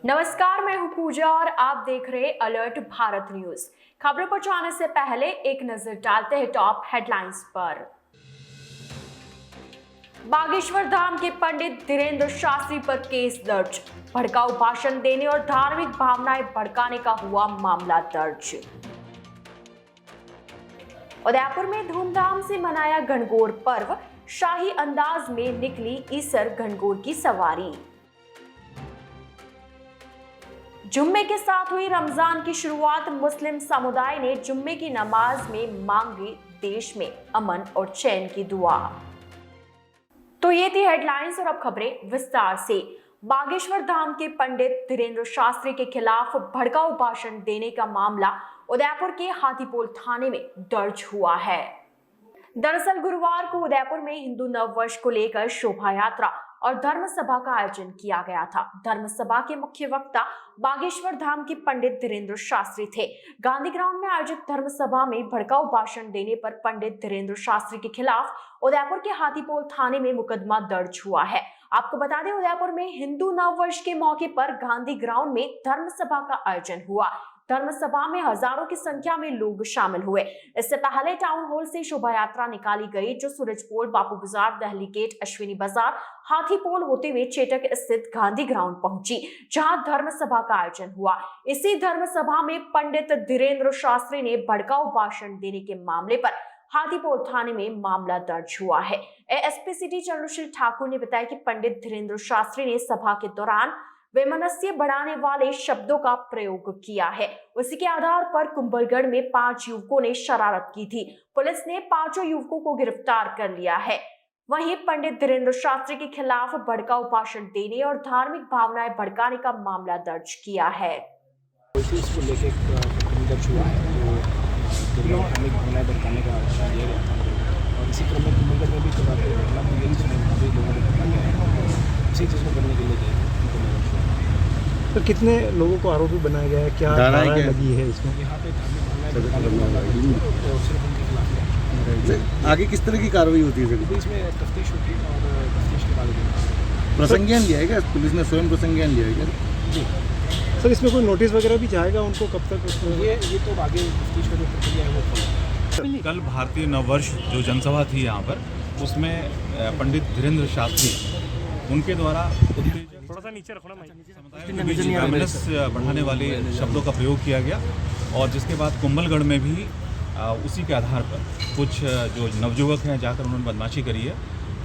नमस्कार, मैं हूं पूजा और आप देख रहे अलर्ट भारत न्यूज। खबरों पर जाने से पहले एक नजर डालते हैं टॉप हेडलाइंस पर। बागेश्वर धाम के पंडित धीरेन्द्र शास्त्री पर केस दर्ज। भड़काऊ भाषण देने और धार्मिक भावनाएं भड़काने का हुआ मामला दर्ज। उदयपुर में धूमधाम से मनाया गणगौर पर्व। शाही अंदाज में निकली ईसर गणगौर की सवारी। जुम्मे के साथ हुई रमजान की शुरुआत। मुस्लिम समुदाय ने जुम्मे की नमाज में मांगी देश में अमन और चैन की दुआ। तो ये थी हेडलाइंस और अब खबरें विस्तार से। बागेश्वर धाम के पंडित धीरेन्द्र शास्त्री के खिलाफ भड़काऊ भाषण देने का मामला उदयपुर के हाथीपोल थाने में दर्ज हुआ है। दरअसल गुरुवार को उदयपुर में हिंदू नववर्ष को लेकर शोभा यात्रा और धर्म सभा का आयोजन किया गया था। धर्म सभा के मुख्य वक्ता बागेश्वर धाम के पंडित धीरेन्द्र शास्त्री थे। गांधी ग्राउंड में आयोजित धर्म सभा में भड़काऊ भाषण देने पर पंडित धीरेन्द्र शास्त्री के खिलाफ उदयपुर के हाथीपोल थाने में मुकदमा दर्ज हुआ है। आपको बता दें, उदयपुर में हिंदू नववर्ष के मौके पर गांधी ग्राउंड में धर्म सभा का आयोजन हुआ। धर्म सभा में हजारों की संख्या में लोग शामिल हुए। इससे पहले टाउन हॉल से शोभा यात्रा निकाली गई, जो सूरजपोल, बापू बाजार, दहली गेट, अश्विनी बाजार, हाथीपोल होते हुए चेटक स्थित गांधी ग्राउंड पहुंची, जहां धर्म सभा का आयोजन हुआ। इसी धर्म सभा में पंडित धीरेन्द्र शास्त्री ने भड़काऊ भाषण देने के मामले पर हाथीपोल थाने में मामला दर्ज हुआ है। एएसपी सिटी चंद्रशील ठाकुर ने बताया कि पंडित धीरेन्द्र शास्त्री ने सभा के दौरान वैमनस्य बढ़ाने वाले शब्दों का प्रयोग किया है। उसी के आधार पर कुंभलगढ़ में 5 युवकों ने शरारत की थी। पुलिस ने 5 युवकों को गिरफ्तार कर लिया है। वहीं पंडित धीरेन्द्र शास्त्री के खिलाफ भड़काऊ भाषण देने और धार्मिक भावनाएं भड़काने का मामला दर्ज किया है। इसको लेके दर्ज हुआ है तो धार्मिक भावनाएं भड़काने का आरोप दिया गया था और इसी क्रम में कुंभलगढ़ में भी लोगों ने भड़का गया है। इसी चीज़ को करने के लिए गए। तो कितने लोगों को आरोपी बनाया गया है, क्या धाराएं लगी है इसमें? यहाँ पे आगे किस तरह की कार्रवाई होती है? पुलिस में तफ्तीश होती है और तफ्तीश के बाद प्रसंज्ञान लिया है क्या? पुलिस ने स्वयं प्रसंज्ञान लिया है क्या? जी सर, इसमें कोई नोटिस वगैरह भी जाएगा उनको कब तक? ये तो आगे तफ्तीश का जो प्रक्रिया है वो कल भारतीय नववर्ष जो जनसभा थी यहाँ पर, उसमें पंडित धीरेन्द्र शास्त्री उनके द्वारा थोड़ा सा नीचे रखना वैमनस्य बढ़ाने वाले शब्दों का प्रयोग किया गया और जिसके बाद कुंभलगढ़ में भी उसी के आधार पर कुछ जो नवयुवक हैं जाकर उन्होंने बदमाशी करी है।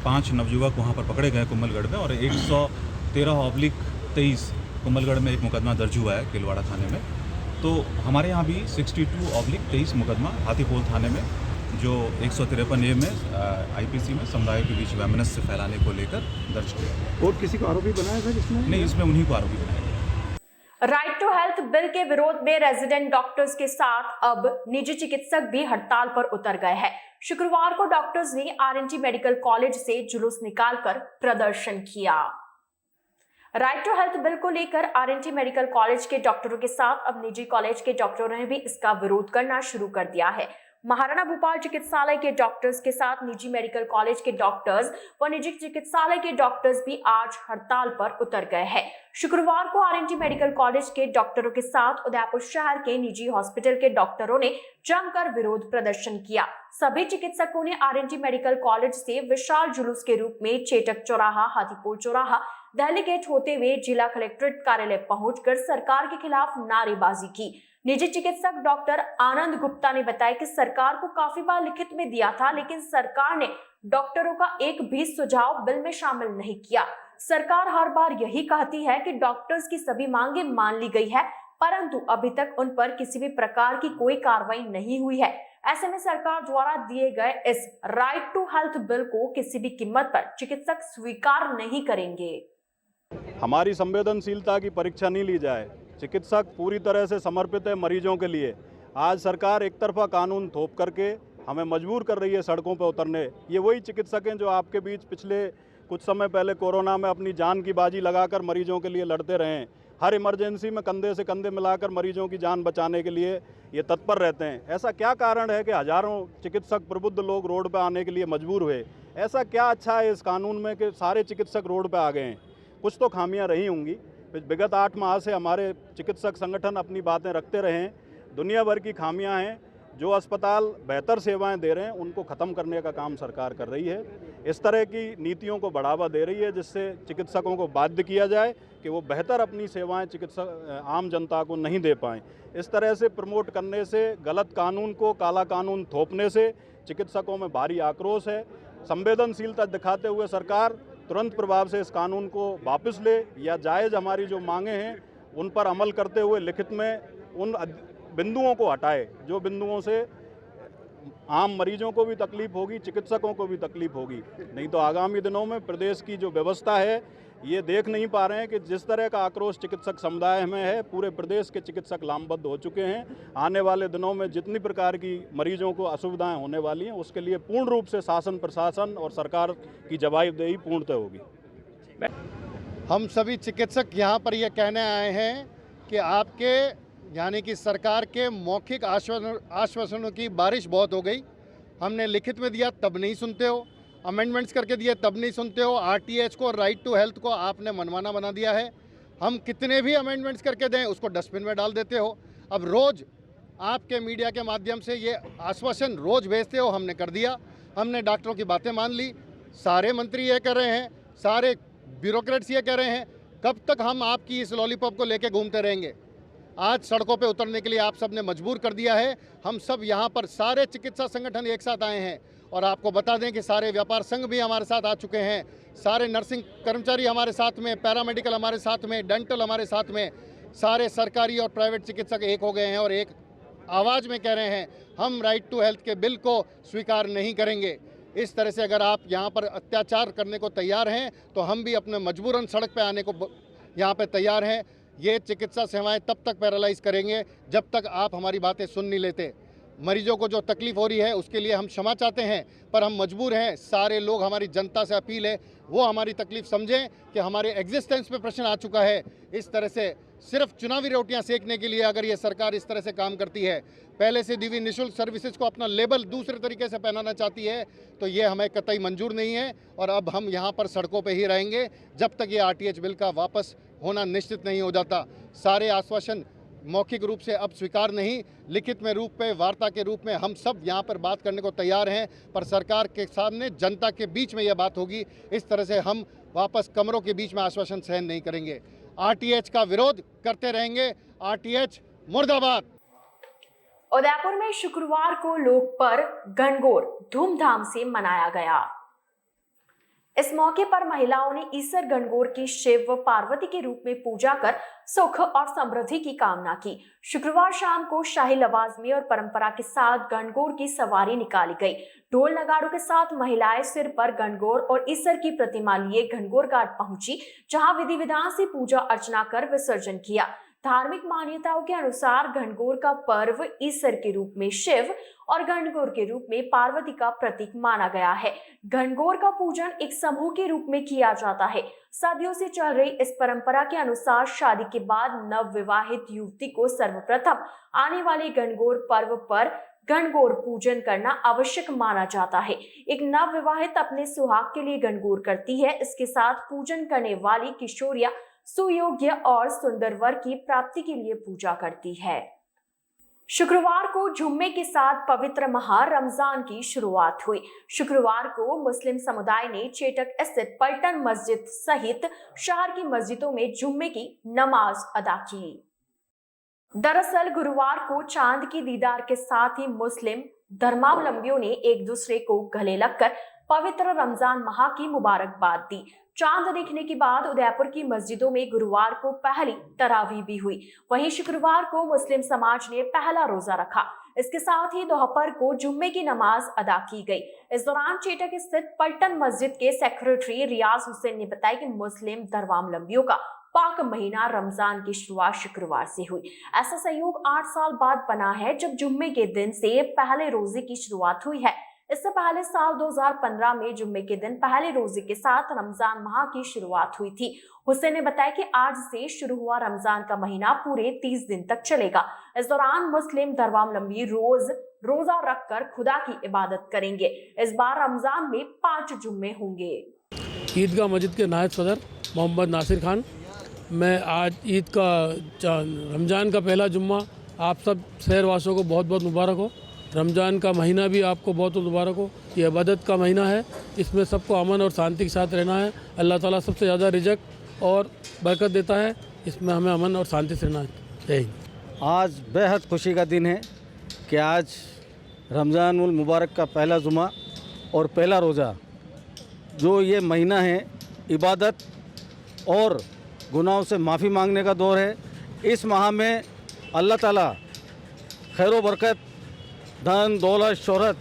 5 नवयुवक वहाँ पर पकड़े गए कुंभलगढ़ में और 113/23 कुंभलगढ़ में एक मुकदमा दर्ज हुआ है किलवाड़ा थाने में। तो हमारे यहाँ भी 62/23 मुकदमा हाथीपोल थाने में जो 153A में आईपीसी में समुदाय के बीच वैमनस्य फैलाने को लेकर दर्ज किया। और किसी को आरोपी बनाया था जिसमें? नहीं, इसमें उन्हीं को आरोपी बनाया गया। राइट टू हेल्थ बिल के विरोध में रेजिडेंट डॉक्टर्स के साथ अब निजी चिकित्सक भी हड़ताल पर उतर गए हैं। शुक्रवार को डॉक्टर्स ने आरएनटी मेडिकल कॉलेज से जुलूस निकालकर प्रदर्शन किया। राइट टू हेल्थ बिल को लेकर आरएनटी मेडिकल कॉलेज के डॉक्टरों के साथ अब निजी कॉलेज के डॉक्टरों ने भी इसका विरोध करना शुरू कर दिया है। महाराणा भोपाल चिकित्सालय के डॉक्टर्स के साथ निजी मेडिकल कॉलेज के डॉक्टर्स व निजी चिकित्सालय के डॉक्टर्स भी आज हड़ताल पर उतर गए हैं। शुक्रवार को आरएनटी मेडिकल कॉलेज के डॉक्टरों के साथ उदयपुर शहर के निजी हॉस्पिटल के डॉक्टरों ने जमकर विरोध प्रदर्शन किया। सभी चिकित्सकों ने आरएनटी मेडिकल कॉलेज से विशाल जुलूस के रूप में चेटक चौराहा, हाथीपोल चौराहा, दहली गेट होते हुए जिला कलेक्ट्रेट कार्यालय पहुंचकर सरकार के खिलाफ नारेबाजी की। निजी चिकित्सक डॉक्टर आनंद गुप्ता ने बताया कि सरकार को काफी बार लिखित में दिया था, लेकिन सरकार ने डॉक्टरों का एक भी सुझाव बिल में शामिल नहीं किया। सरकार हर बार यही कहती है कि डॉक्टर्स की सभी मांगे मान ली गई है, परंतु अभी तक उन पर किसी भी प्रकार की कोई कार्रवाई नहीं हुई है। ऐसे में सरकार द्वारा दिए गए इस राइट टू हेल्थ बिल को किसी भी कीमत पर चिकित्सक स्वीकार नहीं करेंगे। हमारी संवेदनशीलता की परीक्षा नहीं ली जाए। चिकित्सक पूरी तरह से समर्पित है मरीजों के लिए। आज सरकार एक तरफा कानून थोप करके हमें मजबूर कर रही है सड़कों पर उतरने। ये वही चिकित्सक हैं जो आपके बीच पिछले कुछ समय पहले कोरोना में अपनी जान की बाजी लगाकर मरीजों के लिए लड़ते रहे हैं। हर इमरजेंसी में कंधे से कंधे मिलाकर मरीजों की जान बचाने के लिए ये तत्पर रहते हैं। ऐसा क्या कारण है कि हजारों चिकित्सक प्रबुद्ध लोग रोड पर आने के लिए मजबूर हुए? ऐसा क्या अच्छा है इस कानून में कि सारे चिकित्सक रोड पर आ गए हैं? कुछ तो खामियां रही होंगी। विगत 8 माह से हमारे चिकित्सक संगठन अपनी बातें रखते रहे हैं। दुनिया भर की खामियां हैं। जो अस्पताल बेहतर सेवाएं दे रहे हैं उनको ख़त्म करने का काम सरकार कर रही है। इस तरह की नीतियों को बढ़ावा दे रही है जिससे चिकित्सकों को बाध्य किया जाए कि वो बेहतर अपनी सेवाएं चिकित्सक आम जनता को नहीं दे पाएँ। इस तरह से प्रमोट करने से, गलत कानून को काला कानून थोपने से चिकित्सकों में भारी आक्रोश है। संवेदनशीलता दिखाते हुए सरकार तुरंत प्रभाव से इस कानून को वापस ले या जायज़ हमारी जो मांगे हैं उन पर अमल करते हुए लिखित में उन बिंदुओं को हटाए जो बिंदुओं से आम मरीजों को भी तकलीफ होगी, चिकित्सकों को भी तकलीफ होगी। नहीं तो आगामी दिनों में प्रदेश की जो व्यवस्था है ये देख नहीं पा रहे हैं कि जिस तरह का आक्रोश चिकित्सक समुदाय में है, पूरे प्रदेश के चिकित्सक लामबद्ध हो चुके हैं। आने वाले दिनों में जितनी प्रकार की मरीजों को असुविधाएं होने वाली हैं उसके लिए पूर्ण रूप से शासन, प्रशासन और सरकार की जवाबदेही पूर्णतः होगी। हम सभी चिकित्सक यहाँ पर यह कहने आए हैं कि आपके यानी कि सरकार के मौखिक आश्वासनों की बारिश बहुत हो गई। हमने लिखित में दिया तब नहीं सुनते हो, अमेंडमेंट्स करके दिए तब नहीं सुनते हो, आरटीएच को, राइट टू हेल्थ को आपने मनमाना बना दिया है। हम कितने भी अमेंडमेंट्स करके दें उसको डस्टबिन में डाल देते हो। अब रोज़ आपके मीडिया के माध्यम से ये आश्वासन रोज़ भेजते हो, हमने कर दिया। हमने डॉक्टरों की बातें मान ली, सारे मंत्री ये कर रहे हैं, सारे ब्यूरोक्रेट्स ये कह रहे हैं। कब तक हम आपकी इस लॉलीपॉप को लेके घूमते रहेंगे? आज सड़कों पे उतरने के लिए आप सब ने मजबूर कर दिया है। हम सब यहाँ पर सारे चिकित्सा संगठन एक साथ आए हैं और आपको बता दें कि सारे व्यापार संघ भी हमारे साथ आ चुके हैं, सारे नर्सिंग कर्मचारी हमारे साथ में, पैरामेडिकल हमारे साथ में, डेंटल हमारे साथ में, सारे सरकारी और प्राइवेट चिकित्सक एक हो गए हैं और एक आवाज़ में कह रहे हैं हम राइट टू हेल्थ के बिल को स्वीकार नहीं करेंगे। इस तरह से अगर आप यहाँ पर अत्याचार करने को तैयार हैं तो हम भी अपने मजबूरन सड़क पे आने को यहाँ पे तैयार हैं। ये चिकित्सा सेवाएं तब तक पैरालाइज करेंगे जब तक आप हमारी बातें सुन नहीं लेते। मरीजों को जो तकलीफ हो रही है उसके लिए हम क्षमा चाहते हैं, पर हम मजबूर हैं। सारे लोग, हमारी जनता से अपील है वो हमारी तकलीफ समझें कि हमारे एग्जिस्टेंस पे प्रश्न आ चुका है। इस तरह से सिर्फ चुनावी रोटियां सेकने के लिए अगर ये सरकार इस तरह से काम करती है, पहले से दी हुई निःशुल्क सर्विसेज को अपना लेबल दूसरे तरीके से पहनाना चाहती है, तो ये हमें कतई मंजूर नहीं है। और अब हम यहाँ पर सड़कों पे ही रहेंगे जब तक ये आरटीएच बिल का वापस होना निश्चित नहीं हो जाता। सारे आश्वासन मौखिक रूप से अब स्वीकार नहीं, लिखित में रूप में, वार्ता के रूप में हम सब यहाँ पर बात करने को तैयार हैं, पर सरकार के सामने जनता के बीच में यह बात होगी। इस तरह से हम वापस कमरों के बीच में आश्वासन सहन नहीं करेंगे। आरटीएच का विरोध करते रहेंगे। आरटीएच मुर्दाबाद। उदयपुर में शुक्रवार को लोक पर्व गणगौर धूमधाम से मनाया गया। इस मौके पर महिलाओं ने ईसर गणगौर की शिव व पार्वती के रूप में पूजा कर सुख और समृद्धि की कामना की। शुक्रवार शाम को शाही लवाजमे और परंपरा के साथ गणगौर की सवारी निकाली गई। ढोल नगाड़ों के साथ महिलाएं सिर पर गणगौर और ईसर की प्रतिमा लिए गणगौर घाट पहुंची, जहां विधि विधान से पूजा अर्चना कर विसर्जन किया। धार्मिक मान्यताओं के अनुसार गणगौर का पर्व ईसर के रूप में शिव और गणगौर के रूप में पार्वती का प्रतीक माना गया है। गणगौर का पूजन एक समूह के रूप में किया जाता है। सदियों से चल रही इस परंपरा के अनुसार शादी के बाद नव विवाहित युवती को सर्वप्रथम आने वाले गणगौर पर्व पर गणगौर पूजन करना आवश्यक माना जाता है। एक नव विवाहित अपने सुहाग के लिए गणगौर करती है। इसके साथ पूजन करने वाली किशोरिया सुयोग्य और सुंदर वर की प्राप्ति के लिए पूजा करती है। शुक्रवार को जुम्मे के साथ पवित्र माह रमजान की शुरुआत हुई। शुक्रवार को मुस्लिम समुदाय ने चेटक स्थित पलटन मस्जिद सहित शहर की मस्जिदों में जुम्मे की नमाज अदा की। दरअसल गुरुवार को चांद की दीदार के साथ ही मुस्लिम धर्मावलंबियों ने एक दूसरे को गले लगकर पवित्र रमजान माह की मुबारकबाद दी। चांद देखने के बाद उदयपुर की मस्जिदों में गुरुवार को पहली तरावी भी हुई। वहीं शुक्रवार को मुस्लिम समाज ने पहला रोजा रखा। इसके साथ ही दोपहर को जुम्मे की नमाज अदा की गई। इस दौरान चेटक स्थित पलटन मस्जिद के सेक्रेटरी रियाज हुसैन ने बताया कि मुस्लिम धर्मावलंबियों का पाक महीना रमजान की शुरुआत शुक्रवार से हुई। ऐसा संयोग 8 साल बाद बना है जब जुम्मे के दिन से पहले रोजे की शुरुआत हुई है। इससे पहले साल 2015 में जुम्मे के दिन पहले रोजे के साथ रमजान माह की शुरुआत हुई थी। हुसैन ने बताया कि आज से शुरू हुआ रमजान का महीना पूरे 30 दिन तक चलेगा। इस दौरान मुस्लिम धर्मावलंबी रोजा रखकर खुदा की इबादत करेंगे। इस बार रमजान में 5 जुम्मे होंगे। ईदगाह मस्जिद के नायब सदर मोहम्मद नासिर खान मैं आज ईद का रमज़ान का पहला जुम्मा आप सब शहरवासियों को बहुत बहुत मुबारक हो। रमज़ान का महीना भी आपको बहुत बहुत मुबारक हो। ये इबादत का महीना है, इसमें सबको अमन और शांति के साथ रहना है। अल्लाह ताला सबसे ज़्यादा रिज़्क और बरकत देता है, इसमें हमें अमन और शांति से रहना है। आज बेहद खुशी का दिन है कि आज रमज़ानुल मुबारक का पहला जुमा और पहला रोज़ा, जो ये महीना है इबादत और गुनाहों से माफ़ी मांगने का दौर है। इस माह में अल्लाह ताला खैर व बरकत, धन दौलत शोहरत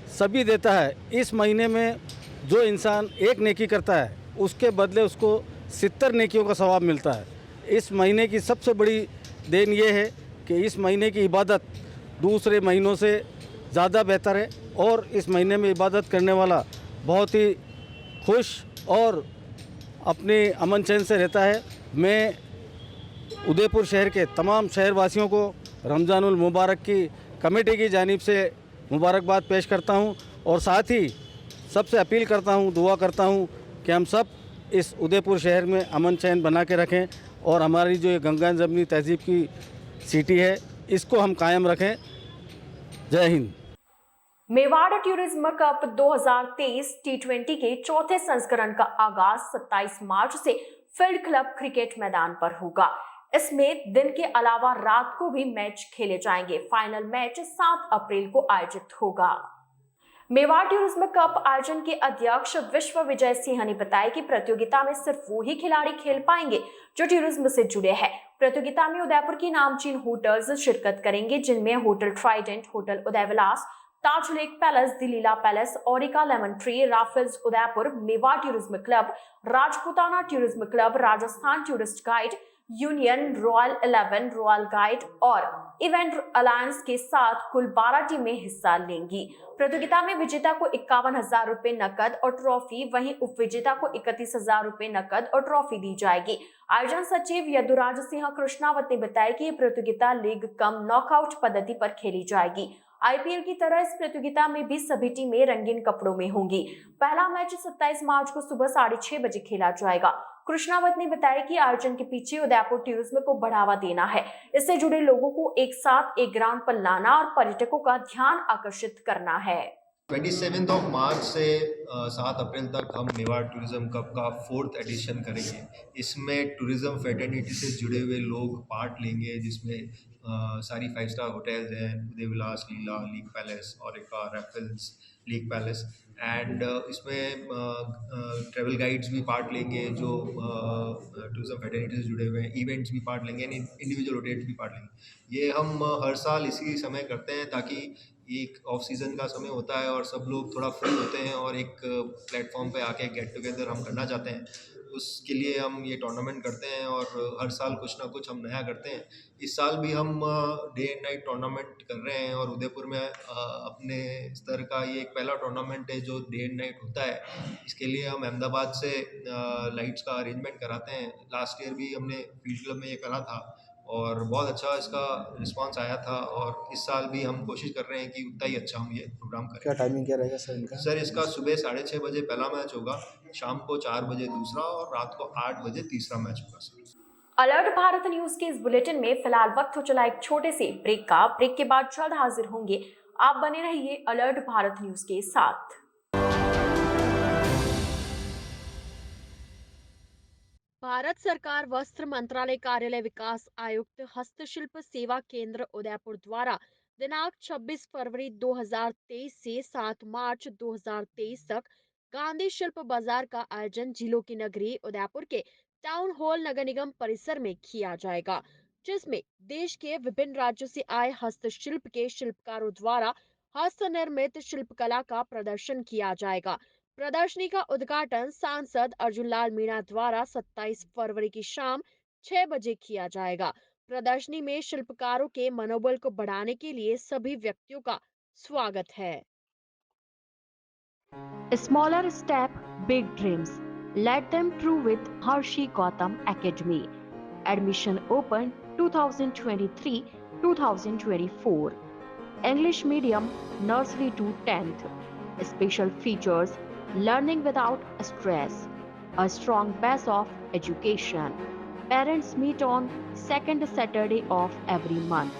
सभी देता है। इस महीने में जो इंसान एक नेकी करता है उसके बदले उसको 70 नेकियों का सवाब मिलता है। इस महीने की सबसे बड़ी देन ये है कि इस महीने की इबादत दूसरे महीनों से ज़्यादा बेहतर है और इस महीने में इबादत करने वाला बहुत ही खुश और अपने अमन चैन से रहता है। मैं उदयपुर शहर के तमाम शहरवासियों को रमज़ानुल मुबारक की कमेटी की जानिब से मुबारकबाद पेश करता हूं और साथ ही सबसे अपील करता हूं, दुआ करता हूं कि हम सब इस उदयपुर शहर में अमन चैन बना के रखें और हमारी जो ये गंगा जमनी तहजीब की सिटी है इसको हम कायम रखें। जय Hind. Mewar tourism cup 2023 T20 के चौथे संस्करण का आगाज 27 मार्च से फील्ड क्लब क्रिकेट मैदान पर होगा। इसमें दिन के अलावा रात को भी मैच खेले जाएंगे। फाइनल मैच 7 अप्रैल को आयोजित होगा। मेवाड़ टूरिज्म कप आयोजन के अध्यक्ष विश्व विजय सिंह ने बताया कि प्रतियोगिता में सिर्फ वो ही खिलाड़ी खेल पाएंगे जो टूरिज्म से जुड़े हैं। प्रतियोगिता में उदयपुर की नामचीन होटल्स शिरकत करेंगे, जिनमें होटल ट्राइडेंट, होटल उदयविलास, ताज लेक पैलेस, दिलीला पैलेस, ओरिका lemon tree, Rafales Udaipur, Mewar tourism club, Rajputana tourism club, Rajasthan tourist guide, union, royal 11, royal guide और इवेंट अलायंस के साथ कुल 12 टीमें हिस्सा लेंगी। प्रतियोगिता में विजेता को 51,000 रुपए नकद और ट्रॉफी, वहीं उपविजेता को 31,000 रुपए नकद और ट्रॉफी दी जाएगी। आयोजन सचिव यदुराज सिंह कृष्णावत ने बताया कि ये प्रतियोगिता लीग कम नॉकआउट पद्धति पर खेली जाएगी। आईपीएल की तरह इस प्रतियोगिता में भी सभी टीमें रंगीन कपड़ों में होंगी। पहला मैच 27 मार्च को सुबह 6:30 बजे खेला जाएगा। कृष्णावत ने बताया कि आयोजन के पीछे उदयपुर टूरिज्म को बढ़ावा देना है, इससे जुड़े लोगों को एक साथ एक ग्राउंड पर लाना और पर्यटकों का ध्यान आकर्षित करना है। 27 मार्च से 7 अप्रैल तक हम मेवाड़ टूरिज्म कप का 4th एडिशन करेंगे। इसमें टूरिज्म फेटर्निटी से जुड़े हुए लोग पार्ट लेंगे, जिसमें सारी 5 स्टार होटल्स हैं, Udaivilas, Leela, lake palace, Aurika, Raffles, lake palace and इसमें ट्रैवल गाइड्स भी पार्ट लेंगे जो टूरिज्म फेटर्निटी से जुड़े हुए हैं, इवेंट्स भी पार्ट लेंगे, इंडिविजुअल होटल्स भी पार्ट लेंगे। ये हम हर साल इसी समय करते हैं ताकि एक ऑफ सीज़न का समय होता है और सब लोग थोड़ा फ्री होते हैं और एक प्लेटफॉर्म पे आके गेट टुगेदर हम करना चाहते हैं। उसके लिए हम ये टूर्नामेंट करते हैं और हर साल कुछ ना कुछ हम नया करते हैं। इस साल भी हम डे एंड नाइट टूर्नामेंट कर रहे हैं और उदयपुर में अपने स्तर का ये एक पहला टूर्नामेंट है जो डे एंड नाइट होता है। इसके लिए हम अहमदाबाद से लाइट्स का अरेंजमेंट कराते हैं। लास्ट ईयर भी हमने फील्ड क्लब में ये करा था और बहुत अच्छा इसका रिस्पांस आया था और इस साल भी हम कोशिश कर रहे हैं कि उतना ही अच्छा हम ये प्रोग्राम करें। क्या टाइमिंग क्या रहेगा सर इनका? सर इसका सुबह 6:30 बजे पहला मैच होगा, शाम को 4 बजे दूसरा और रात को 8 बजे तीसरा मैच होगा सर। अलर्ट भारत न्यूज के इस बुलेटिन में फिलहाल वक्त हो चला एक छोटे से ब्रेक का। ब्रेक के बाद जल्द हाजिर होंगे। आप बने रहिए अलर्ट भारत न्यूज के साथ। भारत सरकार वस्त्र मंत्रालय कार्यालय विकास आयुक्त हस्तशिल्प सेवा केंद्र उदयपुर द्वारा दिनांक 26 फरवरी 2023 से 7 मार्च 2023 तक गांधी शिल्प बाजार का आयोजन जिलों की नगरी उदयपुर के टाउन हॉल नगर निगम परिसर में किया जाएगा, जिसमें देश के विभिन्न राज्यों से आए हस्तशिल्प के शिल्पकारों द्वारा हस्त निर्मित शिल्पकला का प्रदर्शन किया जाएगा। प्रदर्शनी का उद्घाटन सांसद अर्जुन लाल मीणा द्वारा 27 फरवरी की शाम 6 बजे किया जाएगा। प्रदर्शनी में शिल्पकारों के मनोबल को बढ़ाने के लिए सभी व्यक्तियों का स्वागत है। Smaller step, big dreams. Let them true with Harshi Gautam Academy. Admission open 2023-2024. English medium, nursery to 10th. Special features, learning without stress. A strong base of education. Parents meet on second Saturday of every month.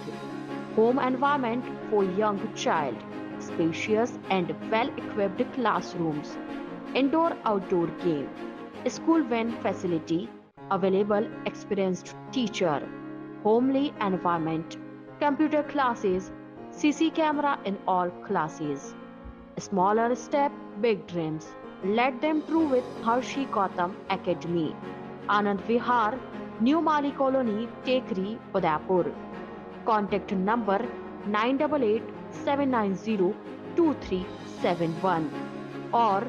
Home environment for young child. Spacious and well-equipped classrooms. Indoor-outdoor game. School van facility. Available experienced teacher. Homely environment. Computer classes. CC camera in all classes. Smaller step, big dreams. Let them through with Harshi Gautam Academy. Anand Vihar, New Mali Colony, Tekri, Udaipur. Contact number 988-790-2371 or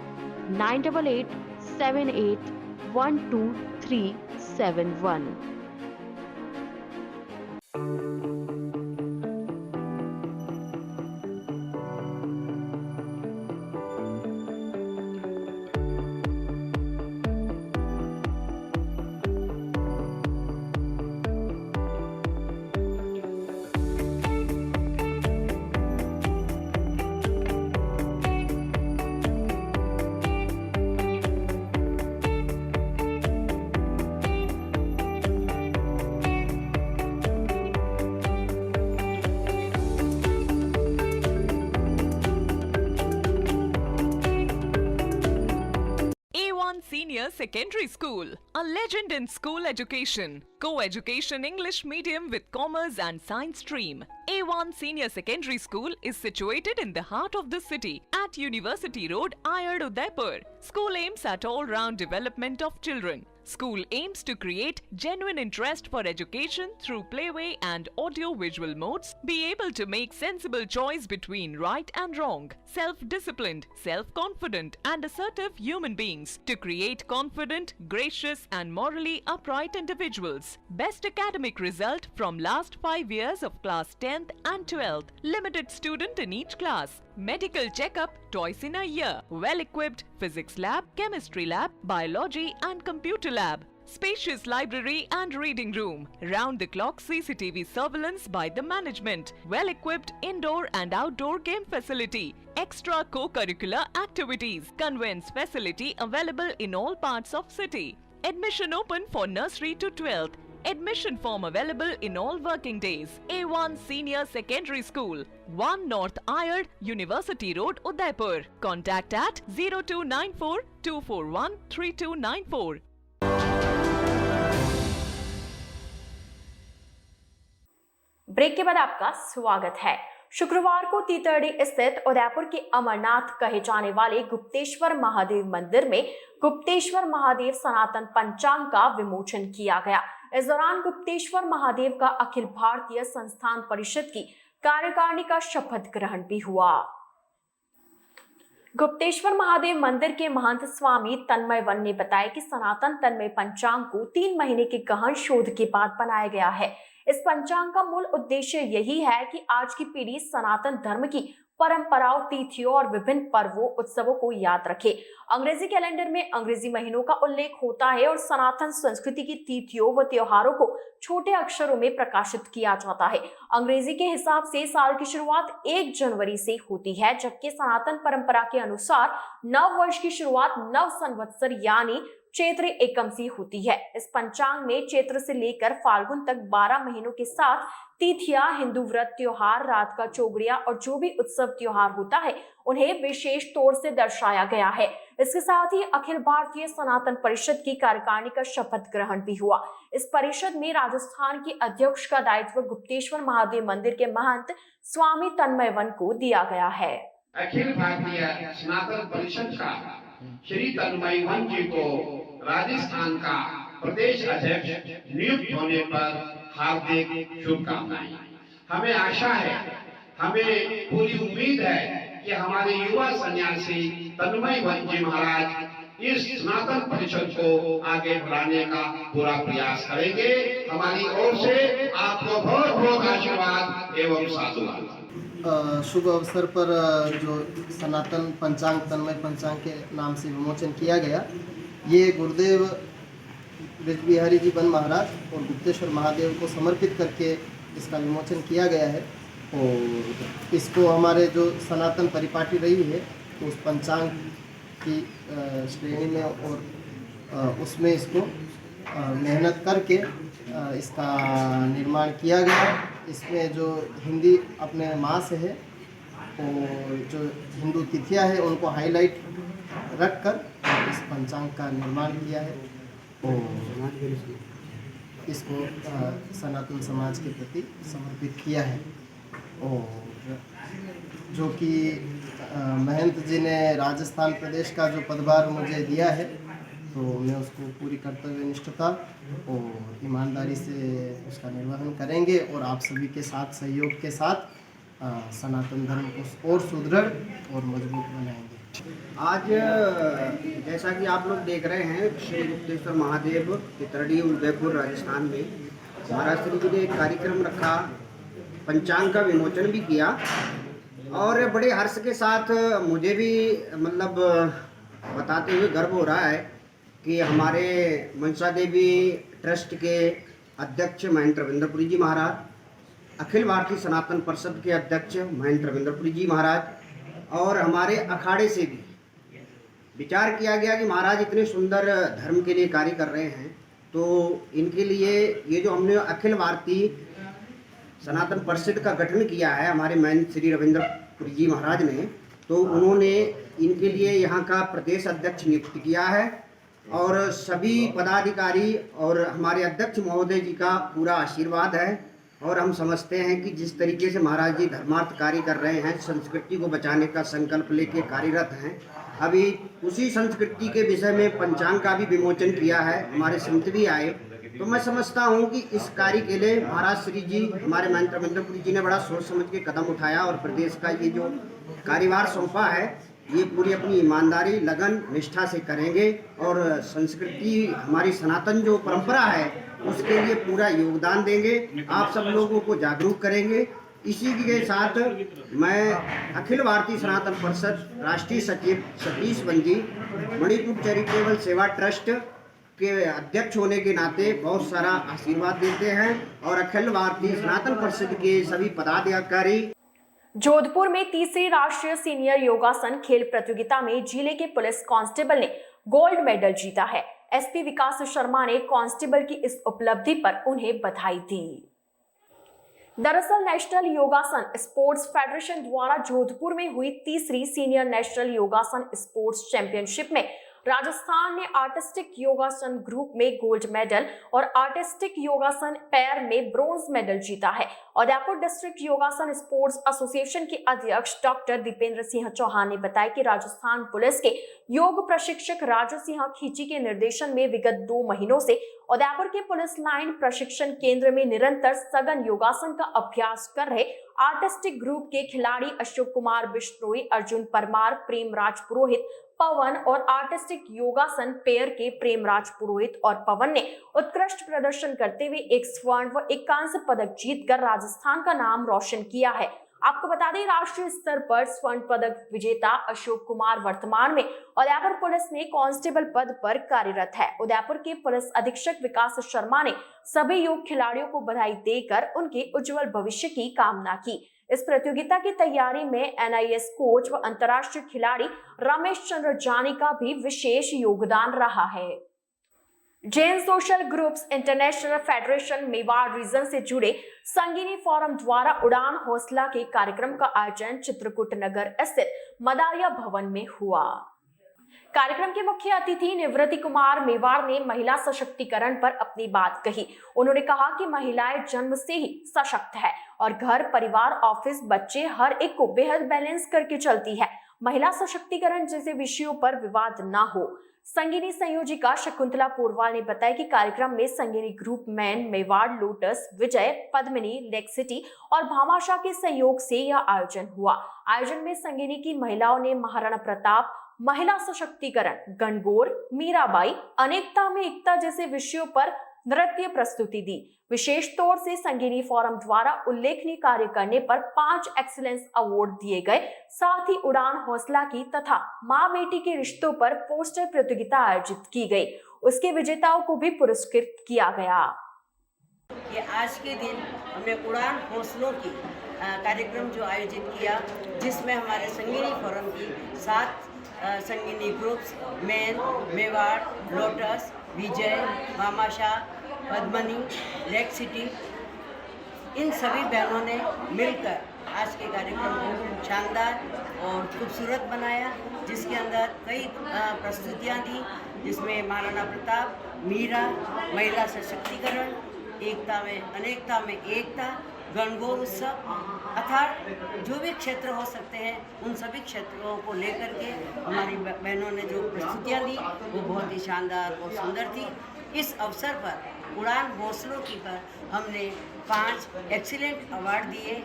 988-78-12371. Senior Secondary School, a legend in school education. Co-education English medium with commerce and science stream. A1 Senior Secondary School is situated in the heart of the city at University Road, Ayad, Udaipur. School aims at all-round development of children. School aims to create genuine interest for education through playway and audio-visual modes, be able to make sensible choice between right and wrong, self-disciplined, self-confident and assertive human beings to create confident, gracious and morally upright individuals. Best academic result from last 5 years of class 10th and 12th. Limited student in each class. Medical checkup twice in a year. Well-equipped physics lab, chemistry lab, biology and computer lab. Spacious library and reading room. Round-the-clock CCTV surveillance by the management. Well-equipped indoor and outdoor game facility. Extra co-curricular activities. Conveyance facility available in all parts of city. Admission open for nursery to 12th. Admission form available in all working days. A1 Senior Secondary School, 1 North Ayad, University Road, Udaipur. Contact at 0294 241 3294. Break के बाद आपका स्वागत है। शुक्रवार को तीतरडी स्थित उदयपुर के अमरनाथ कहे जाने वाले गुप्तेश्वर महादेव मंदिर में गुप्तेश्वर महादेव सनातन पंचांग का विमोचन किया गया। इस दौरान गुप्तेश्वर महादेव का अखिल भारतीय संस्थान परिषद की कार्यकारिणी का शपथ ग्रहण भी हुआ। गुप्तेश्वर महादेव मंदिर के महंत स्वामी तन्मय वन ने बताया कि सनातन तन्मय पंचांग को 3 महीने के गहन शोध के बाद बनाया गया है। इस पंचांग का मूल उद्देश्य यही है कि आज की पीढ़ी सनातन धर्म की परंपराओं, तिथियों और विभिन्न पर्वों, उत्सवों को याद रखे। अंग्रेजी कैलेंडर में अंग्रेजी महीनों का उल्लेख होता है और सनातन संस्कृति की तिथियों व त्योहारों को छोटे अक्षरों में प्रकाशित किया जाता है। अंग्रेजी के हिसाब से साल की शुरुआत 1 जनवरी से होती है, जबकि सनातन परंपरा के अनुसार नव वर्ष की शुरुआत नव संवत्सर यानी चैत्र एकम से होती है। इस पंचांग में चैत्र से लेकर फाल्गुन तक 12 महीनों के साथ तिथियां, हिंदू व्रत, त्योहार, रात का चौगड़िया और जो भी उत्सव त्योहार होता है उन्हें विशेष तौर से दर्शाया गया है। इसके साथ ही अखिल भारतीय सनातन परिषद की कार्यकारिणी का शपथ ग्रहण भी हुआ। इस परिषद में राजस्थान के अध्यक्ष का दायित्व गुप्तेश्वर महादेव मंदिर के महंत स्वामी तन्मय वन को दिया गया है। अखिल भारतीय सनातन परिषद का श्री तन्मय वन जी को राजस्थान का प्रदेश अध्यक्ष नियुक्त होने पर हार्दिक शुभकामनाएं। हमें आशा है, हमें पूरी उम्मीद है कि हमारे युवा सन्यासी तन्मय वन जी महाराज इस सनातन परिषद को आगे बढ़ाने का पूरा प्रयास करेंगे। हमारी ओर से आपको बहुत बहुत आशीर्वाद एवं साधुवाद। शुभ अवसर पर जो सनातन पंचांग तन्मय पंचांग के नाम से विमोचन किया गया, ये गुरुदेव ब्रज बिहारी जी वन महाराज और गुप्तेश्वर महादेव को समर्पित करके इसका विमोचन किया गया है। और इसको हमारे जो सनातन परिपाटी रही है तो उस पंचांग की श्रेणी में और उसमें इसको मेहनत करके इसका निर्माण किया गया। इसमें जो हिंदी अपने माँ से है और जो हिंदू तिथियां हैं उनको हाईलाइट रखकर इस पंचांग का निर्माण किया है और इसको सनातन समाज के प्रति समर्पित किया है। और जो कि महंत जी ने राजस्थान प्रदेश का जो पदभार मुझे दिया है तो मैं उसको पूरी कर्तव्य निष्ठता और ईमानदारी से उसका निर्वहन करेंगे और आप सभी के साथ सहयोग के साथ सनातन धर्म को और सुदृढ़ और मजबूत बनाएंगे। आज जैसा कि आप लोग देख रहे हैं, श्री गुप्तेश्वर महादेव पितरडी उदयपुर राजस्थान में महाराज श्री जी ने एक कार्यक्रम रखा, पंचांग का विमोचन भी किया और बड़े हर्ष के साथ मुझे भी मतलब बताते हुए गर्व हो रहा है कि हमारे मनसा देवी ट्रस्ट के अध्यक्ष महंत रविंद्रपुरी जी महाराज, अखिल भारतीय सनातन परिषद के अध्यक्ष महंत रविंद्रपुरी जी महाराज और हमारे अखाड़े से भी विचार किया गया कि महाराज इतने सुंदर धर्म के लिए कार्य कर रहे हैं तो इनके लिए ये जो हमने अखिल भारतीय सनातन परिषद का गठन किया है हमारे महंत श्री रविंद्रपुरी जी महाराज ने, तो उन्होंने इनके लिए यहाँ का प्रदेश अध्यक्ष नियुक्त किया है और सभी पदाधिकारी और हमारे अध्यक्ष महोदय जी का पूरा आशीर्वाद है। और हम समझते हैं कि जिस तरीके से महाराज जी धर्मार्थ कार्य कर रहे हैं, संस्कृति को बचाने का संकल्प लेके कार्यरत हैं, अभी उसी संस्कृति के विषय में पंचांग का भी विमोचन किया है, हमारे संत भी आए। तो मैं समझता हूँ कि इस कार्य के लिए महाराज श्री जी हमारे महंत रविंद्रपुरी जी ने बड़ा सोच समझ के कदम उठाया और प्रदेश का ये जो कार्यभार सौंपा है ये पूरी अपनी ईमानदारी लगन निष्ठा से करेंगे और संस्कृति हमारी सनातन जो परंपरा है उसके लिए पूरा योगदान देंगे, आप सब लोगों को जागरूक करेंगे। इसी के साथ मैं अखिल भारतीय सनातन परिषद राष्ट्रीय सचिव सतीश बंजी मणिपुर चैरिटेबल सेवा ट्रस्ट के अध्यक्ष होने के नाते बहुत सारा आशीर्वाद देते हैं और अखिल भारतीय सनातन परिषद के सभी पदाधिकारी। जोधपुर में तीसरी राष्ट्रीय सीनियर योगासन खेल प्रतियोगिता में जिले के पुलिस कांस्टेबल ने गोल्ड मेडल जीता है। एसपी विकास शर्मा ने कांस्टेबल की इस उपलब्धि पर उन्हें बधाई दी। दरअसल नेशनल योगासन स्पोर्ट्स फेडरेशन द्वारा जोधपुर में हुई तीसरी सीनियर नेशनल योगासन स्पोर्ट्स चैंपियनशिप में राजस्थान ने आर्टिस्टिक योगासन ग्रुप में गोल्ड मेडल और आर्टिस्टिक योगासन पैर में ब्रोंज मेडल जीता है। उदयपुर डिस्ट्रिक्ट योगासन स्पोर्ट्स एसोसिएशन के अध्यक्ष डॉक्टर दीपेंद्र सिंह चौहान ने बताया कि राजस्थान पुलिस के योग प्रशिक्षक राजू सिंह खींची के निर्देशन में विगत 2 महीनों से उदयपुर के पुलिस लाइन प्रशिक्षण केंद्र में निरंतर सघन योगासन का अभ्यास कर रहे आर्टिस्टिक ग्रुप के खिलाड़ी अशोक कुमार बिश्नोई, अर्जुन परमार, प्रेमराज पुरोहित, पवन और आर्टिस्टिक योगासन पेयर के प्रेमराज पुरोहित और पवन ने उत्कृष्ट प्रदर्शन करते हुए एक स्वर्ण व एक कांस्य पदक जीतकर राजस्थान का नाम रोशन किया है। आपको बता दें, राष्ट्रीय स्तर पर स्वर्ण पदक विजेता अशोक कुमार वर्तमान में उदयपुर पुलिस में कांस्टेबल पद पर कार्यरत है। उदयपुर के पुलिस अधीक्षक विकास शर्मा ने सभी योग खिलाड़ियों को बधाई देकर उनके उज्जवल भविष्य की कामना की। इस प्रतियोगिता की तैयारी में एनआईएस कोच व अंतर्राष्ट्रीय खिलाड़ी रमेश चंद्र जानी का भी विशेष योगदान रहा है। Jain social groups international federation Mewar region से जुड़े संगिनी फोरम द्वारा उड़ान हौसला के कार्यक्रम का आयोजन चित्रकूट नगर स्थित मदारिया भवन में हुआ। कार्यक्रम के मुख्य अतिथि निवृत्ति कुमार मेवाड़ ने महिला सशक्तिकरण पर अपनी बात कही। उन्होंने कहा कि महिलाएं जन्म से ही सशक्त है और घर, परिवार, ऑफिस, बच्चे हर एक को बेहद बैलेंस करके चलती है। महिला सशक्तिकरण जैसे विषयों पर विवाद ना हो। संगिनी संयोजिका शकुंतला पोरवाल ने बताया कि कार्यक्रम में संगिनी ग्रुप मैन, मेवाड़, लोटस, विजय, पद्मिनी, लेक्सिटी और भामाशाह के सहयोग से यह आयोजन हुआ। आयोजन में संगिनी की महिलाओं ने महाराणा प्रताप, महिला सशक्तिकरण, गणगौर, मीराबाई, अनेकता में एकता जैसे विषयों पर नृत्य प्रस्तुति दी। विशेष तौर से संगिनी फोरम द्वारा उल्लेखनीय कार्य करने पर 5 एक्सीलेंस अवार्ड दिए गए। साथ ही उड़ान हौसला की तथा माँ बेटी के रिश्तों पर पोस्टर प्रतियोगिता आयोजित की गई। उसके विजेताओं को भी पुरस्कृत किया गया। कि आज के दिन हमने उड़ान हौसलों की कार्यक्रम जो आयोजित किया, जिसमें हमारे संगिनी फोरम की 7 संगिनी ग्रुप्स मैन, मेवाड़, लोटस, विजय, मामाशाह, पद्मनी, लेक सिटी, इन सभी बहनों ने मिलकर आज के कार्यक्रम को शानदार और खूबसूरत बनाया, जिसके अंदर कई प्रस्तुतियाँ दी, जिसमें महाराणा प्रताप, मीरा, महिला सशक्तिकरण, एकता में अनेकता में एकता, गणगौर उत्सव, अर्थात जो भी क्षेत्र हो सकते हैं उन सभी क्षेत्रों को लेकर के हमारी बहनों ने जो प्रस्तुतियाँ दी वो बहुत ही शानदार और सुंदर थी। इस अवसर पर उड़ान हौसलों की पर हमने 5 एक्सीलेंट अवार्ड दिए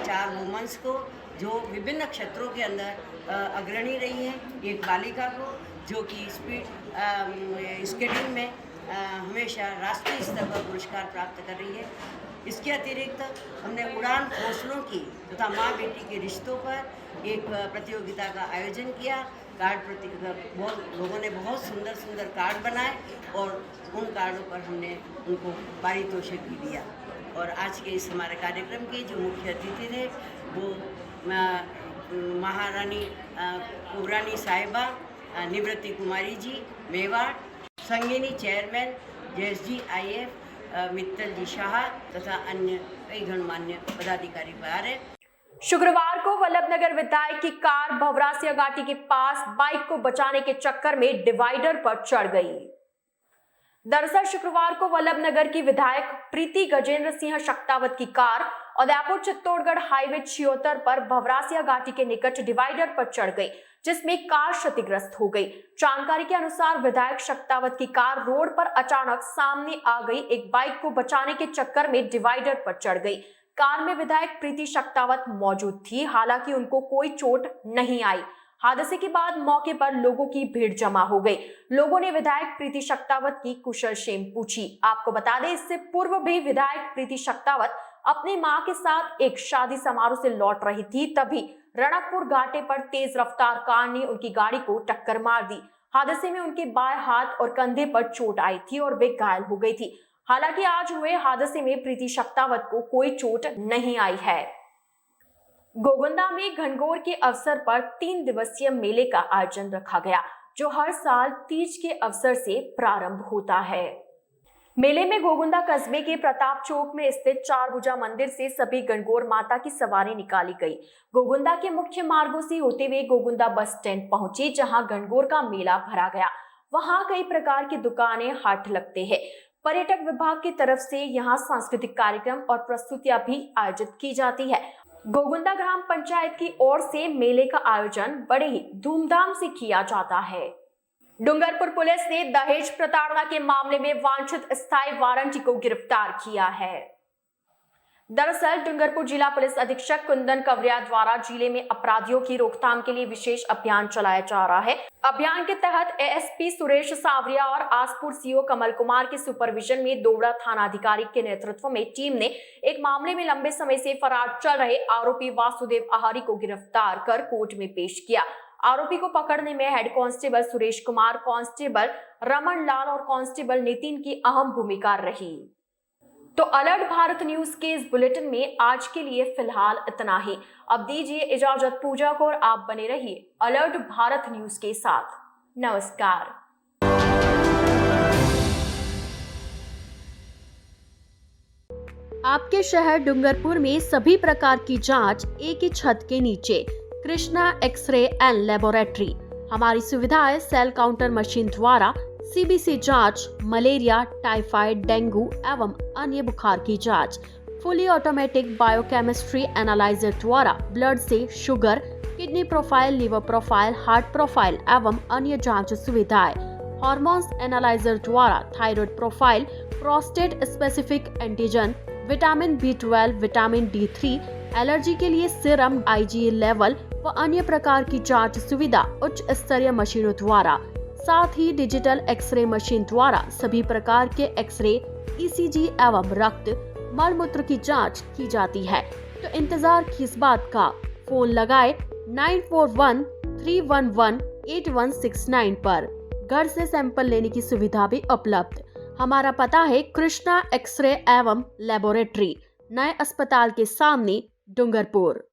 4 वुमेन्स को जो विभिन्न क्षेत्रों के अंदर अग्रणी रही हैं। एक बालिका को जो कि स्पीड स्केटिंग में हमेशा राष्ट्रीय स्तर पर पुरस्कार प्राप्त कर रही है। इसके अतिरिक्त हमने उड़ान हौसलों की तथा माँ बेटी के रिश्तों पर एक प्रतियोगिता का आयोजन किया। लोगों ने बहुत सुंदर सुंदर कार्ड बनाए और उन कार्डों पर हमने उनको पारितोषिक भी दिया। और आज के इस हमारे कार्यक्रम के जो मुख्य अतिथि थे वो महारानी कुबरानी साहिबा निवृत्ति कुमारी ji Mewar, Sangini chairman JSG IF Mittal ji Shah तथा अन्य कई गणमान्य पदाधिकारी आ रहे। शुक्रवार को वल्लभनगर विधायक की कार भवरासिया घाटी के पास बाइक को बचाने के चक्कर में डिवाइडर पर चढ़ गई। दरअसल शुक्रवार को वल्लभनगर की विधायक प्रीति गजेंद्र सिंह शक्तावत की कार उदयपुर चित्तौड़गढ़ हाईवे 76 पर भवरासिया घाटी के निकट डिवाइडर पर चढ़ गई, जिसमें कार क्षतिग्रस्त हो गई। जानकारी के अनुसार विधायक शक्तावत की कार रोड पर अचानक सामने आ गई एक बाइक को बचाने के चक्कर में डिवाइडर पर चढ़ गई। कार में विधायक प्रीति शक्तावत मौजूद थी, हालांकि उनको कोई चोट नहीं आई। हादसे के बाद मौके पर लोगों की भीड़ जमा हो गई। लोगों ने विधायक प्रीति शक्तावत की कुशल क्षेम पूछी। आपको बता दें, इससे पूर्व भी विधायक प्रीति शक्तावत अपनी मां के साथ एक शादी समारोह से लौट रही थी, तभी रणकपुर घाटे पर तेज रफ्तार कार ने उनकी गाड़ी को टक्कर मार दी। हादसे में उनके बाएं हाथ और कंधे पर चोट आई थी और वे घायल हो गई थी। हालांकि आज हुए हादसे में प्रीति शक्तावत को कोई चोट नहीं आई है। गोगुंदा में घनघोर के अवसर पर 3 दिवसीय मेले का आयोजन रखा गया, जो हर साल तीज के अवसर से प्रारंभ होता है। मेले में गोगुंदा कस्बे के प्रताप चौक में स्थित 4 भुजा मंदिर से सभी गणगौर माता की सवारी निकाली गई। गोगुंदा के मुख्य मार्गों से होते हुए गोगुंदा बस स्टैंड पहुंची, जहां गणगौर का मेला भरा गया। वहां कई प्रकार की दुकानें, हाट लगते हैं। पर्यटक विभाग की तरफ से यहां सांस्कृतिक कार्यक्रम और प्रस्तुतियां भी आयोजित की जाती है। गोगुंदा ग्राम पंचायत की ओर से मेले का आयोजन बड़े ही धूमधाम से किया जाता है। डूंगरपुर पुलिस ने दहेज प्रताड़ना के मामले में वांछित स्थायी वारंटी को गिरफ्तार किया है। दरअसल डूंगरपुर जिला पुलिस अधीक्षक कुंदन कवरिया द्वारा जिले में अपराधियों की रोकथाम के लिए विशेष अभियान चलाया जा रहा है। अभियान के तहत ASP सुरेश सांवरिया और आसपुर CO कमल कुमार के सुपरविजन में दोवड़ा थाना अधिकारी के नेतृत्व में टीम ने एक मामले में लंबे समय से फरार चल रहे आरोपी वासुदेव आहारी को गिरफ्तार कर कोर्ट में पेश किया। आरोपी को पकड़ने में head constable Suresh Kumar, constable Raman Lal और कांस्टेबल नितिन की अहम भूमिका रही। तो अलर्ट भारत न्यूज के इस बुलेटिन में आज के लिए फिलहाल इतना ही। अब दीजिए इजाजत पूजा को और आप बने रहिए अलर्ट भारत न्यूज के साथ। नमस्कार। आपके शहर डूंगरपुर में सभी प्रकार की जांच एक ही छत के नीचे। Krishna x-ray and laboratory. हमारी सुविधाएं सेल काउंटर मशीन द्वारा CBC जांच, मलेरिया, टाइफाइड, डेंगू एवं अन्य बुखार की जांच। फुली ऑटोमेटिक बायोकेमिस्ट्री एनालाइजर द्वारा ब्लड से sugar, kidney profile, liver profile, heart profile एवं अन्य जांच सुविधाएं। हार्मोन्स एनालाइजर द्वारा thyroid profile, prostate specific antigen, vitamin B12, vitamin D3, allergy के लिए सीरम, IgE लेवल व अन्य प्रकार की जांच सुविधा उच्च स्तरीय मशीनों द्वारा। साथ ही डिजिटल एक्सरे मशीन द्वारा सभी प्रकार के एक्सरे, ECG एवं रक्त, मल मूत्र की जांच की जाती है। तो इंतजार किस बात का, फोन लगाए 9413118169 पर। घर से सैंपल लेने की सुविधा भी उपलब्ध। हमारा पता है कृष्णा एक्सरे एवं लेबोरेटरी, नए अस्पताल के सामने, डूंगरपुर।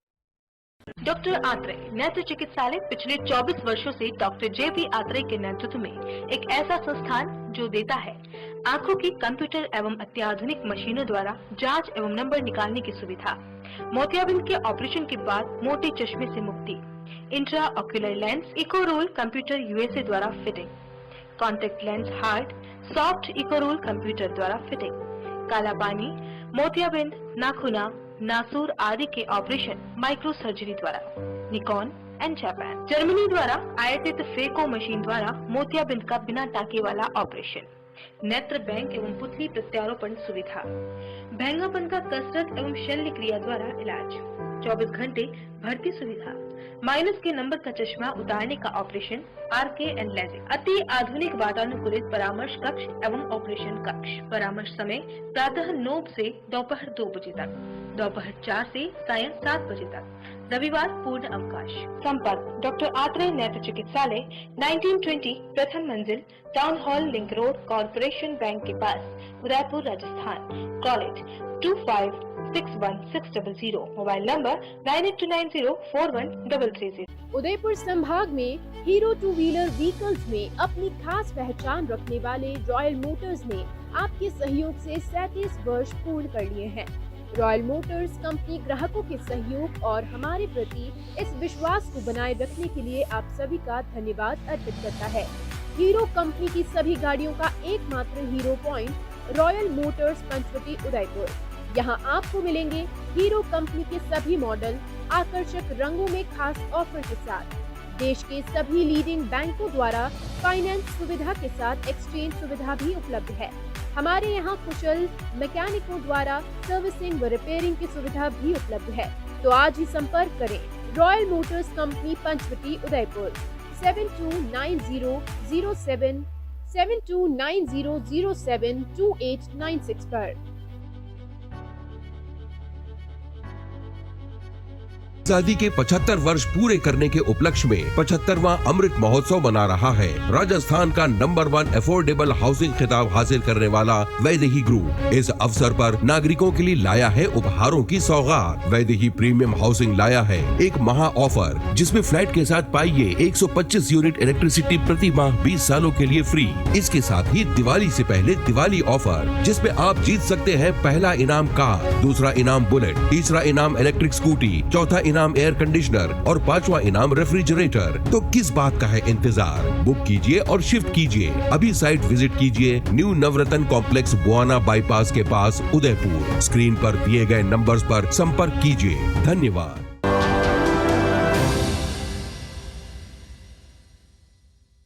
डॉक्टर आत्रेय नेत्र चिकित्सालय पिछले 24 वर्षों से डॉक्टर जे.पी. आत्रेय के नेतृत्व में एक ऐसा संस्थान जो देता है आंखों की कंप्यूटर एवं अत्याधुनिक मशीनों द्वारा जांच एवं नंबर निकालने की सुविधा, मोतियाबिंद के ऑपरेशन के बाद मोटे चश्मे से मुक्ति, intra ocular lens eco roll computer USA द्वारा fitting, contact lens hard soft eco roll computer द्वारा फिटिंग, काला पानी, मोतियाबिंद, नाखूना, नासूर आदि के ऑपरेशन माइक्रो सर्जरी द्वारा, निकॉन एंड जापान, जर्मनी द्वारा आयातित फेको मशीन द्वारा मोतियाबिंद का बिना टाके वाला ऑपरेशन, नेत्र बैंक एवं पुतली प्रत्यारोपण सुविधा, भैंगापन का कसरत एवं शल्य क्रिया द्वारा इलाज, 24 घंटे भर्ती सुविधा, माइनस के नंबर का चश्मा उतारने का ऑपरेशन, आरके एंड लेजिक, अति आधुनिक वातानुकूलित परामर्श कक्ष एवं ऑपरेशन कक्ष, परामर्श समय प्रातः 9 से दोपहर 2 बजे तक, दोपहर 4 से सायं 7 बजे तक, रविवार पूर्ण अवकाश। संपर्क डॉक्टर आत्रेय नेत्र चिकित्सालय 1920 प्रथम मंजिल, town hall link road, corporation bank के पास, Udaipur Rajasthan. College 256160, mobile number 9829041330। Udaipur संभाग में हीरो टू व्हीलर व्हीकल्स में अपनी खास पहचान रखने वाले रॉयल मोटर्स ने आपके सहयोग से 37 वर्ष पूर्ण कर लिए हैं। रॉयल मोटर्स कंपनी ग्राहकों के सहयोग और हमारे प्रति इस विश्वास को बनाए रखने के लिए आप सभी का धन्यवाद अर्पित करता है। हीरो कंपनी की सभी गाड़ियों का एकमात्र हीरो पॉइंट रॉयल मोटर्स पंचवटी उदयपुर। यहाँ आपको मिलेंगे हीरो कंपनी के सभी मॉडल आकर्षक रंगों में खास ऑफर के साथ। देश के सभी लीडिंग बैंकों द्वारा फाइनेंस सुविधा के साथ एक्सचेंज सुविधा भी उपलब्ध है। हमारे यहाँ कुशल मैकेनिकों द्वारा सर्विसिंग व रिपेयरिंग की सुविधा भी उपलब्ध है। तो आज ही संपर्क करें रॉयल मोटर्स कंपनी पंचवटी उदयपुर 7290072896 पर। आजादी के 75 वर्ष पूरे करने के उपलक्ष्य में 75वां अमृत महोत्सव मना रहा है। राजस्थान का नंबर 1 अफोर्डेबल हाउसिंग खिताब हासिल करने वाला वैदेही ग्रुप इस अवसर पर नागरिकों के लिए लाया है उपहारों की सौगात। वैदेही प्रीमियम हाउसिंग लाया है एक महा ऑफर, जिसमें फ्लैट के साथ पाइए 125 यूनिट इलेक्ट्रिसिटी प्रति माह 20 सालों के लिए फ्री। इसके साथ ही दिवाली से पहले दिवाली ऑफर, जिसमें आप जीत सकते हैं पहला इनाम कार, दूसरा इनाम बुलेट, तीसरा इनाम इलेक्ट्रिक स्कूटी, चौथा इनाम एयर कंडीशनर और 5वां इनाम रेफ्रिजरेटर। तो किस बात का है इंतजार? बुक कीजिए और शिफ्ट कीजिए। अभी साइट विजिट कीजिए न्यू नवरत्न कॉम्प्लेक्स, बुआना बाईपास के पास, उदयपुर। स्क्रीन पर दिए गए नंबर्स पर संपर्क कीजिए। धन्यवाद।